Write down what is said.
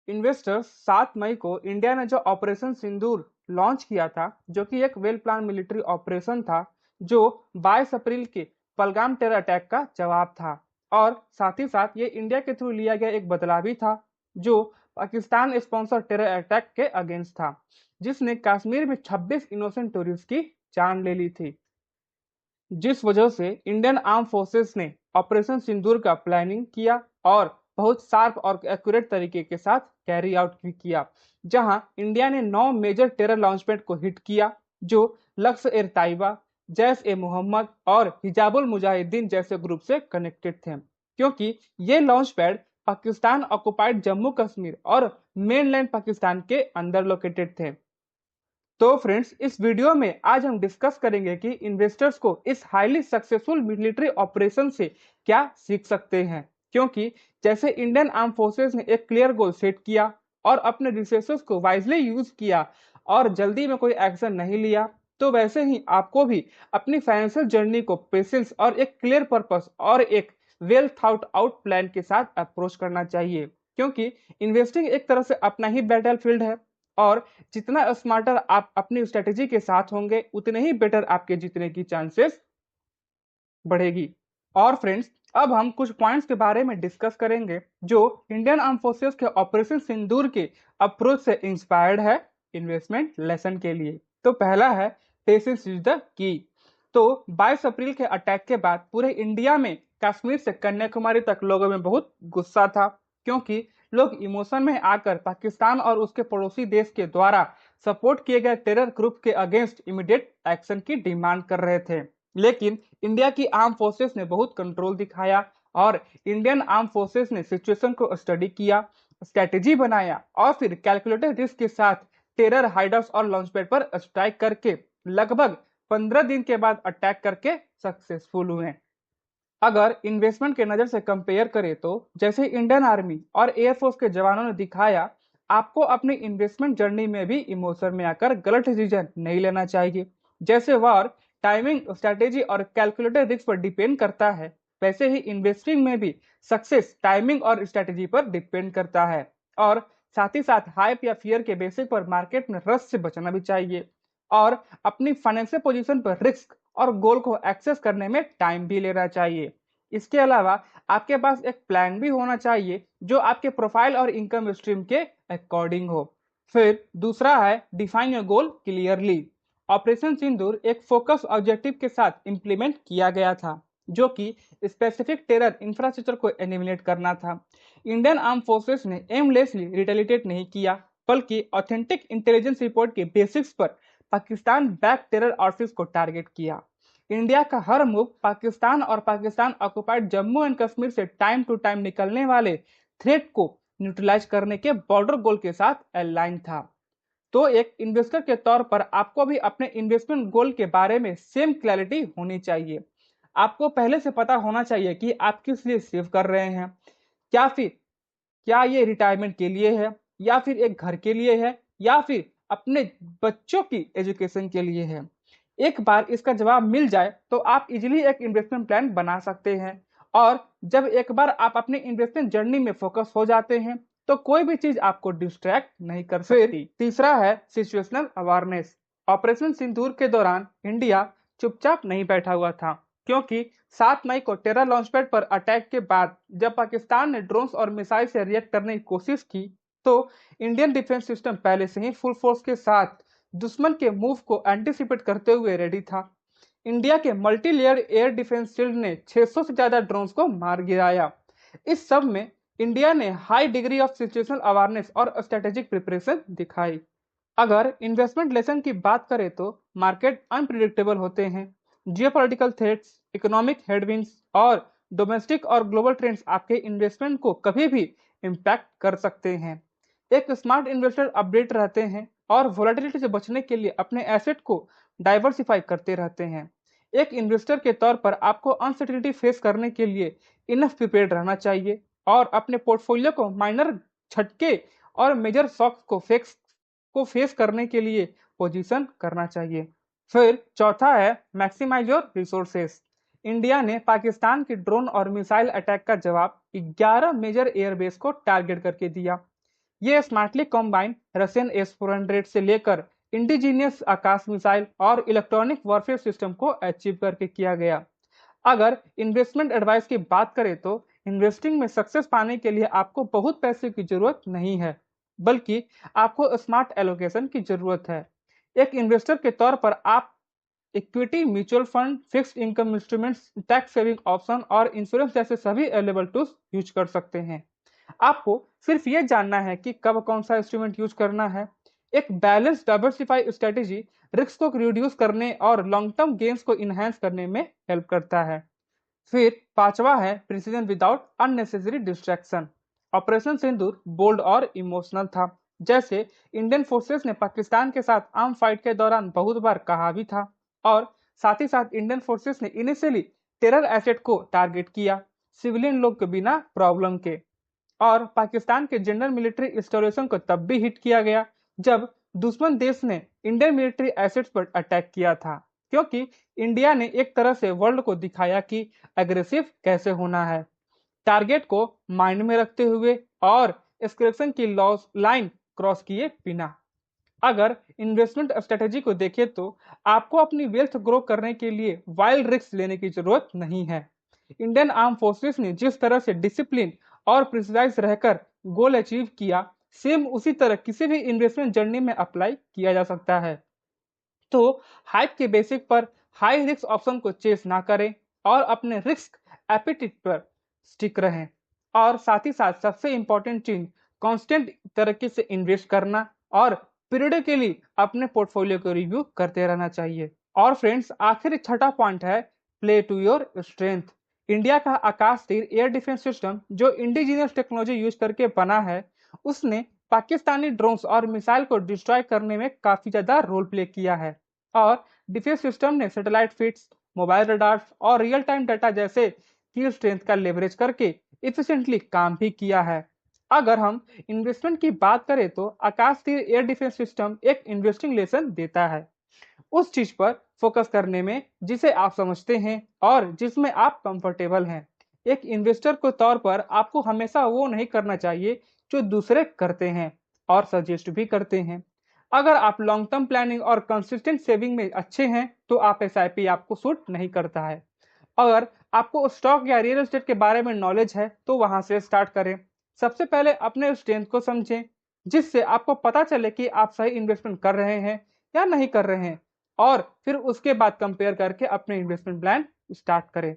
Investors 7 मई को India ने जो ऑपरेशन सिंदूर लॉन्च किया था, जो कि एक वेल प्लान मिलिट्री ऑपरेशन था, जो 22 अप्रैल के पहलगाम टेरर अटैक का जवाब था। और साथ ही साथ ये इंडिया के थ्रू लिया गया एक बदलाव भी था, जो पाकिस्तान स्पॉन्सर टेरर अटैक के अगेंस्ट था, जिसने कश्मीर में 26 इनोसेंट टूरिस्ट की जान ले ली थी। जिस वजह से इंडियन आर्म फोर्सेस ने ऑपरेशन सिंदूर का प्लानिंग किया और बहुत शार्प और एक्यूरेट तरीके के साथ कैरी आउट भी किया, जहां इंडिया ने 9 मेजर टेरर लॉन्च पैड को हिट किया, जो लक्ष्य ए ताइबा, जैश ए मोहम्मद और हिजाबुल मुजाहिदीन जैसे ग्रुप से कनेक्टेड थे, क्योंकि ये launch pad Pakistan occupied Jammu Kashmir और मेनलैंड पाकिस्तान के अंदर लोकेटेड थे। तो फ्रेंड्स, इस वीडियो में आज हम डिस्कस करेंगे कि इन्वेस्टर्स को इस हाईली सक्सेसफुल मिलिट्री ऑपरेशन से क्या सीख सकते हैं, क्योंकि जैसे इंडियन आर्म फोर्सेस ने एक क्लियर गोल सेट किया और अपने रिसोर्सेज को वाइजली यूज किया और जल्दी में कोई एक्शन नहीं लिया, तो वैसे ही आपको भी अपनी फाइनेंशियल जर्नी को पेशेंस और एक क्लियर पर्पस और एक वेल थॉट आउट प्लान के साथ अप्रोच करना चाहिए, क्योंकि इन्वेस्टिंग एक तरह से अपना ही बैटल फील्ड है और जितना स्मार्टर आप अपनी स्ट्रेटेजी के साथ होंगे, उतने ही बेटर आपके जीतने की चांसेस बढ़ेगी। और फ्रेंड्स, अब हम कुछ पॉइंट्स के बारे में डिस्कस करेंगे जो इंडियन आर्म फोर्सेस के ऑपरेशन सिंदूर के अप्रोच से इंस्पायर्ड है इन्वेस्टमेंट लेसन के लिए। तो पहला है पेशेंस इज द की। तो 22 अप्रैल के अटैक के बाद पूरे इंडिया में कश्मीर से कन्याकुमारी तक लोगों में बहुत गुस्सा था, क्योंकि लोग इमोशन में आकर पाकिस्तान और उसके पड़ोसी देश के द्वारा सपोर्ट किए गए टेरर ग्रुप के अगेंस्ट इमीडिएट एक्शन की डिमांड कर रहे थे। लेकिन इंडिया की आर्म फोर्सेस ने बहुत कंट्रोल दिखाया और इंडियन आर्म फोर्सेस ने सिचुएशन को स्टडी किया, स्ट्रेटेजी बनाया और फिर कैलकुलेटेड रिस्क के साथ टेरर हाइडआउट्स और लॉन्च पैड पर स्ट्राइक करके लगभग 15 दिन के बाद अटैक करके सक्सेसफुल हुए। अगर इन्वेस्टमेंट के नजर से कंपेयर करें तो जैसे इंडियन आर्मी और एयरफोर्स के जवानों ने दिखाया, आपको अपनी इन्वेस्टमेंट जर्नी में भी इमोशन में आकर गलत डिसीजन नहीं लेना चाहिए। जैसे वॉर टाइमिंग, स्ट्रेटेजी और कैलकुलेटेड रिस्क पर डिपेंड करता है, वैसे ही इन्वेस्टिंग में भी सक्सेस टाइमिंग और स्ट्रेटेजी पर डिपेंड करता है। और साथ ही साथ हाइप या फियर के बेसिस पर मार्केट में रश से बचना भी चाहिए और अपनी फाइनेंशियल पोजीशन पर रिस्क और गोल को एक्सेस करने में टाइम भी लेना चाहिए। इसके अलावा आपके पास एक प्लान भी होना चाहिए जो आपके प्रोफाइल और इनकम स्ट्रीम के अकॉर्डिंग हो। फिर दूसरा है define your goal clearly. Operation Sindoor एक फोकस ऑब्जेक्टिव के साथ इंप्लीमेंट किया गया था, जो कि स्पेसिफिक टेरर इंफ्रास्ट्रक्चर को एलिमिनेट करना था। इंडियन आर्म फोर्सेस ने एमलेसली रिटेलिएट नहीं किया, बल्कि ऑथेंटिक इंटेलिजेंस रिपोर्ट के बेसिक्स पर पाकिस्तान बैक टेरर आउटफिट्स को टारगेट किया। इंडिया का हर मूव पाकिस्तान और पाकिस्तान ऑक्युपाइड जम्मू एंड कश्मीर से टाइम टू टाइम निकलने वाले थ्रेट को न्यूट्रलाइज करने के बॉर्डर गोल के साथ अलाइन था। तो एक इन्वेस्टर के तौर पर आपको भी अपने इन्वेस्टमेंट गोल के बारे में सेम क्लैरिटी होनी चाहिए। आपको पहले से पता होना चाहिए कि आप किस लिए सेव कर रहे हैं, क्या फिर क्या ये रिटायरमेंट के लिए है, या फिर एक घर के लिए है, या फिर अपने बच्चों की एजुकेशन के लिए है। एक बार इसका जवाब मिल जाए तो आप इजीली एक इन्वेस्टमेंट प्लान बना सकते हैं। और जब एक बार आप अपने इन्वेस्टमेंट जर्नी में फोकस हो जाते हैं, तो कोई भी चीज आपको डिस्ट्रैक्ट नहीं कर सकती। तीसरा है सिचुएशनल अवेयरनेस। ऑपरेशन सिंदूर के दौरान इंडिया चुपचाप नहीं बैठा हुआ था, क्योंकि 7 मई को टेरर लॉन्च पैड पर अटैक के बाद जब पाकिस्तान ने ड्रोन्स और मिसाइल से रिएक्ट करने की कोशिश की, तो इंडियन डिफेंस सिस्टम पहले से ही फुल फोर्स के साथ दुश्मन के मूव को एंटिसिपेट करते हुए रेडी था। इंडिया के multi layer air defence shield ने 600 से ज्यादा ड्रोन्स को मार गिराया। इस सब में इंडिया ने high degree of situational awareness और स्ट्रेटेजिक प्रिपरेशन दिखाई। अगर इन्वेस्टमेंट लेसन की बात करें तो मार्केट अनप्रिडिक्टेबल होते हैं। जियोपॉलिटिकल थ्रेट्स, इकोनॉमिक हेडविंड्स और डोमेस्टिक और ग्लोबल ट्रेंड्स आपके इन्वेस्टमेंट को कभी भी इम्पैक्ट कर सकते हैं। एक स्मार्ट इन्वेस्टर अपडेट रहते हैं और वोलेटिलिटी से बचने के लिए अपने एसेट को डाइवर्सिफाई करते रहते हैं। एक इन्वेस्टर के तौर पर आपको अनसर्टेनिटी फेस करने के लिए इनफ प्रिपेयर्ड रहना चाहिए और अपने पोर्टफोलियो को माइनर झटके और मेजर शॉक्स को फेस करने के लिए पोजीशन करना चाहिए। फिर चौथा है मैक्सिमाइज योर रिसोर्सेस। इंडिया ने पाकिस्तान के ड्रोन और मिसाइल अटैक का जवाब 11 मेजर एयरबेस को टारगेट करके दिया। ये स्मार्टली कॉम्बाइन रशियन S-400 से लेकर इंडिजीनियस आकाश मिसाइल और इलेक्ट्रॉनिक वॉरफेयर सिस्टम को अचीव करके किया गया। अगर इन्वेस्टमेंट एडवाइस की बात करें तो इन्वेस्टिंग में सक्सेस पाने के लिए आपको बहुत पैसे की जरूरत नहीं है, बल्कि आपको स्मार्ट एलोकेशन की जरूरत है। एक इन्वेस्टर के तौर पर आप equity, mutual fund, fixed income instruments, tax saving option और इंश्योरेंस जैसे सभी अवेलेबल टूल्स यूज कर सकते हैं। आपको सिर्फ ये जानना है कि कब कौन सा इंस्ट्रूमेंट यूज करना है। एक बैलेंस डाइवर्सिफाई स्ट्रेटेजी रिस्क को रिड्यूस करने और लॉन्ग टर्म गेन्स को इनहेंस करने में हेल्प करता है। फिर पांचवा है precision without unnecessary distraction. Operation Sindoor bold और इमोशनल था। जैसे इंडियन फोर्सेस ने पाकिस्तान के साथ आर्म फाइट के दौरान बहुत बार कहा भी था, और साथ ही साथ इंडियन फोर्सेस ने इनिशियली टेरर एसेट को टारगेट किया, सिविलियन लोग के बिना प्रॉब्लम के। और पाकिस्तान के जनरल मिलिट्री इंस्टॉलेशन को तब भी हिट किया गया जब दुश्मन देश ने इंडियन मिलिट्री एसेट्स पर अटैक किया था, क्योंकि इंडिया ने एक तरह से वर्ल्ड को दिखाया कि एग्रेसिव कैसे होना है। टारगेट को माइंड में रखते हुए और एस्केलेशन की लॉस लाइन क्रॉस किए बिना। अगर इन्वेस्टमेंट स्ट्रेटेजी को देखें तो आपको अपनी वेल्थ ग्रो करने के लिए वाइल्ड रिस्क लेने की जरूरत नहीं है। इंडियन आर्म फोर्सेस ने जिस तरह से डिसिप्लिन और प्रिसाइज रहकर गोल अचीव किया, सेम उसी तरह किसी भी इन्वेस्टमेंट जर्नी में अप्लाई किया जा सकता है। तो हाइप के बेसिक पर हाई रिस्क ऑप्शन को चेस ना करें और अपने रिस्क एपिटिट पर स्टिक रहें। और साथ ही साथ सबसे इंपॉर्टेंट चीज, कांस्टेंट तरीके से इन्वेस्ट करना और पीरियडिकली अपने पोर्टफोलियो को रिव्यू करते रहना चाहिए। और फ्रेंड्स, आखिर छठा पॉइंट है play to your strength. India का Akashteer air defence system जो इंडिजीनियस टेक्नोलॉजी यूज करके बना है, उसने पाकिस्तानी ड्रोन्स और मिसाइल को डिस्ट्रॉय करने में काफी ज्यादा रोल प्ले किया है। और डिफेंस सिस्टम ने सैटेलाइट फीड्स, मोबाइल रडार्स और रियल टाइम डाटा जैसे की स्ट्रेंथ का लेवरेज करके इफिशिएंटली काम भी किया है। अगर हम इन्वेस्टमेंट की बात करें तो आकाश तीर एयर डिफेंस सिस्टम एक इन्वेस्टिंग लेसन देता है उस चीज पर फोकस करने में जिसे आप समझते हैं और जिसमें आप कंफर्टेबल हैं। एक इन्वेस्टर के तौर पर आपको हमेशा वो नहीं करना चाहिए जो दूसरे करते हैं और सजेस्ट भी करते हैं। अगर आप लॉन्ग टर्म प्लानिंग और कंसिस्टेंट सेविंग में अच्छे हैं तो आप एसआईपी आपको सूट नहीं करता है। अगर आपको स्टॉक या रियल एस्टेट के बारे में नॉलेज है तो वहां से स्टार्ट करें। सबसे पहले अपने स्ट्रेंथ को समझें, जिससे आपको पता चले कि आप सही इन्वेस्टमेंट कर रहे हैं या नहीं कर रहे हैं, और फिर उसके बाद कंपेयर करके अपने इन्वेस्टमेंट प्लान स्टार्ट करें।